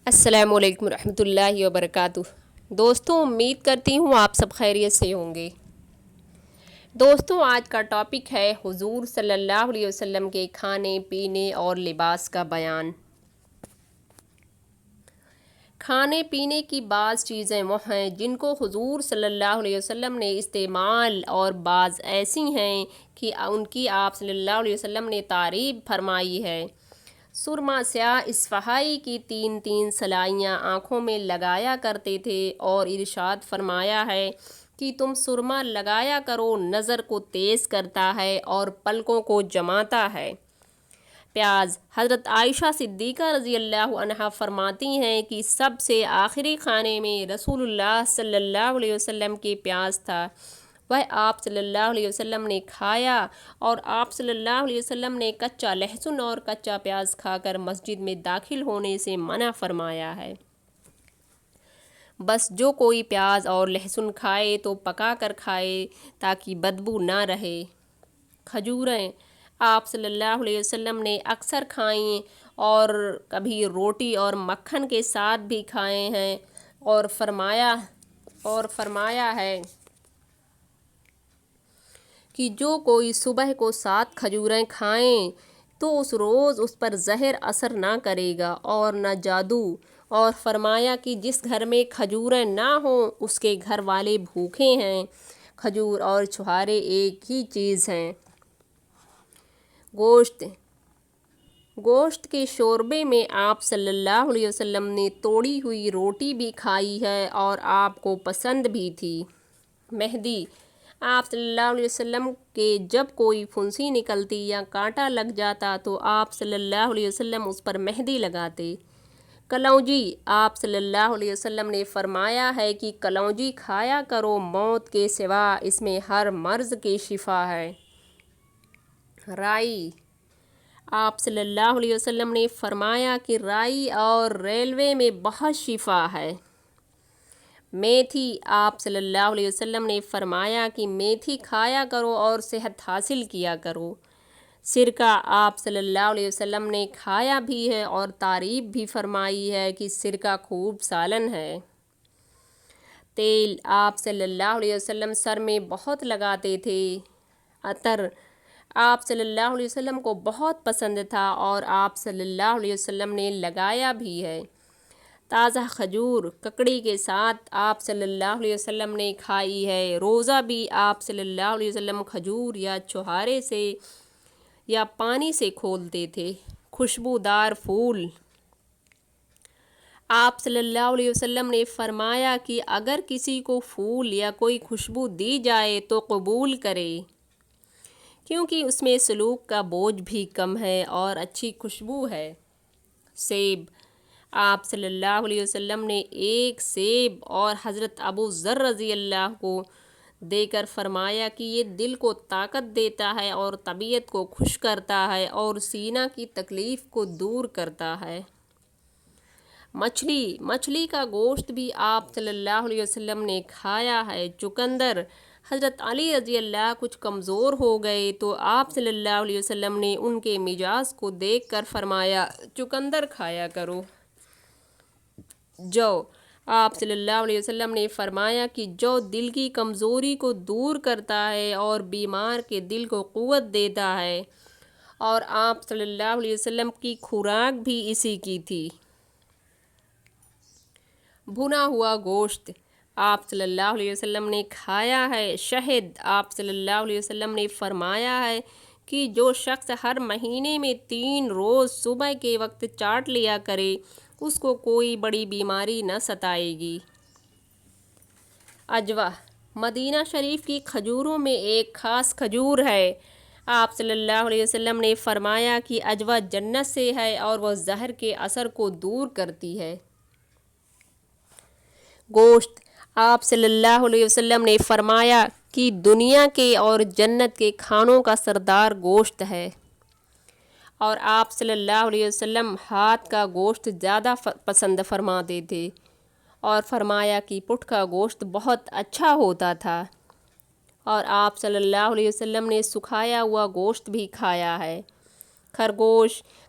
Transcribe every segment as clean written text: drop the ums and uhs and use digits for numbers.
السلام علیکم ورحمۃ اللہ وبرکاتہ۔ دوستوں، امید کرتی ہوں آپ سب خیریت سے ہوں گے۔ دوستوں، آج کا ٹاپک ہے حضور صلی اللہ علیہ وسلم کے کھانے پینے اور لباس کا بیان۔ کھانے پینے کی بعض چیزیں وہ ہیں جن کو حضور صلی اللہ علیہ وسلم نے استعمال اور بعض ایسی ہیں کہ ان کی آپ صلی اللہ علیہ وسلم نے تعریف فرمائی ہے۔ سرما سیاہ اصفہائی کی 3 سلائیاں آنکھوں میں لگایا کرتے تھے اور ارشاد فرمایا ہے کہ تم سرما لگایا کرو، نظر کو تیز کرتا ہے اور پلکوں کو جماتا ہے۔ پیاز، حضرت عائشہ صدیقہ رضی اللہ عنہا فرماتی ہیں کہ سب سے آخری کھانے میں رسول اللہ صلی اللہ علیہ وسلم کے پیاز تھا، وہ آپ صلی اللہ علیہ وسلم نے کھایا اور آپ صلی اللہ علیہ وسلم نے کچا لہسن اور کچا پیاز کھا کر مسجد میں داخل ہونے سے منع فرمایا ہے۔ بس جو کوئی پیاز اور لہسن کھائے تو پکا کر کھائے تاکہ بدبو نہ رہے۔ کھجوریں آپ صلی اللہ علیہ وسلم نے اکثر کھائیں اور کبھی روٹی اور مکھن کے ساتھ بھی کھائے ہیں اور فرمایا ہے کہ جو کوئی صبح کو 7 کھجوریں کھائیں تو اس روز اس پر زہر اثر نہ کرے گا اور نہ جادو، اور فرمایا کہ جس گھر میں کھجوریں نہ ہوں اس کے گھر والے بھوکے ہیں۔ کھجور اور چھہارے ایک ہی چیز ہیں۔ گوشت کے شوربے میں آپ صلی اللہ علیہ وسلم نے توڑی ہوئی روٹی بھی کھائی ہے اور آپ کو پسند بھی تھی۔ مہندی، آپ صلی اللہ علیہ وسلم کے جب کوئی پھنسی نکلتی یا کانٹا لگ جاتا تو آپ صلی اللہ علیہ وسلم اس پر مہندی لگاتے۔ کلونجی، آپ صلی اللہ علیہ وسلم نے فرمایا ہے کہ کلونجی کھایا کرو، موت کے سوا اس میں ہر مرض کی شفا ہے۔ رائی، آپ صلی اللہ علیہ وسلم نے فرمایا کہ رائی اور ریلوے میں بہت شفا ہے۔ میتھی، آپ صلی اللہ علیہ وسلم نے فرمایا کہ میتھی کھایا کرو اور صحت حاصل کیا کرو۔ سرکہ، آپ صلی اللہ علیہ وسلم نے کھایا بھی ہے اور تعریف بھی فرمائی ہے کہ سرکہ خوب سالن ہے۔ تیل، آپ صلی اللہ علیہ وسلم سر میں بہت لگاتے تھے۔ عطر، آپ صلی اللہ علیہ وسلم کو بہت پسند تھا اور آپ صلی اللہ علیہ وسلم نے لگایا بھی ہے۔ تازہ کھجور ککڑی کے ساتھ آپ صلی اللہ علیہ وسلم نے کھائی ہے۔ روزہ بھی آپ صلی اللہ علیہ وسلم کھجور یا چھہارے سے یا پانی سے کھولتے تھے۔ خوشبودار پھول، آپ صلی اللہ علیہ وسلم نے فرمایا کہ اگر کسی کو پھول یا کوئی خوشبو دی جائے تو قبول کرے، کیونکہ اس میں سلوک کا بوجھ بھی کم ہے اور اچھی خوشبو ہے۔ سیب، آپ صلی اللہ علیہ وسلم نے ایک سیب اور حضرت ابو ذر رضی اللہ کو دے کر فرمایا کہ یہ دل کو طاقت دیتا ہے اور طبیعت کو خوش کرتا ہے اور سینہ کی تکلیف کو دور کرتا ہے۔ مچھلی کا گوشت بھی آپ صلی اللہ علیہ وسلم نے کھایا ہے۔ چقندر، حضرت علی رضی اللہ کچھ کمزور ہو گئے تو آپ صلی اللہ علیہ وسلم نے ان کے مزاج کو دیکھ کر فرمایا چقندر کھایا کرو۔ جو، آپ صلی اللہ علیہ وسلم نے فرمایا کہ جو دل کی کمزوری کو دور کرتا ہے اور بیمار کے دل کو قوت دیتا ہے، اور آپ صلی اللہ علیہ وسلم کی خوراک بھی اسی کی تھی۔ بھنا ہوا گوشت، آپ صلی اللہ علیہ وسلم نے کھایا ہے۔ شہد، آپ صلی اللہ علیہ وسلم نے فرمایا ہے کہ جو شخص ہر مہینے میں 3 روز صبح کے وقت چاٹ لیا کرے اس کو کوئی بڑی بیماری نہ ستائے گی۔ عجوہ، مدینہ شریف کی کھجوروں میں ایک خاص کھجور ہے۔ آپ صلی اللہ علیہ وسلم نے فرمایا کہ عجوہ جنت سے ہے اور وہ زہر کے اثر کو دور کرتی ہے۔ گوشت، آپ صلی اللہ علیہ وسلم نے فرمایا کہ دنیا کے اور جنت کے کھانوں کا سردار گوشت ہے، اور آپ صلی اللہ علیہ وسلم ہاتھ کا گوشت زیادہ پسند فرماتے تھے اور فرمایا کہ پٹھ کا گوشت بہت اچھا ہوتا تھا، اور آپ صلی اللہ علیہ وسلم نے سکھایا ہوا گوشت بھی کھایا ہے۔ خرگوش،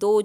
2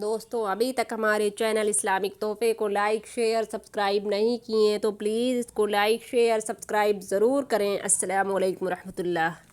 دوستوں ابھی تک ہمارے چینل اسلامک تحفے کو لائک شیئر سبسکرائب نہیں کیے ہیں تو پلیز اس کو لائک شیئر سبسکرائب ضرور کریں۔ السلام علیکم ورحمۃ اللہ۔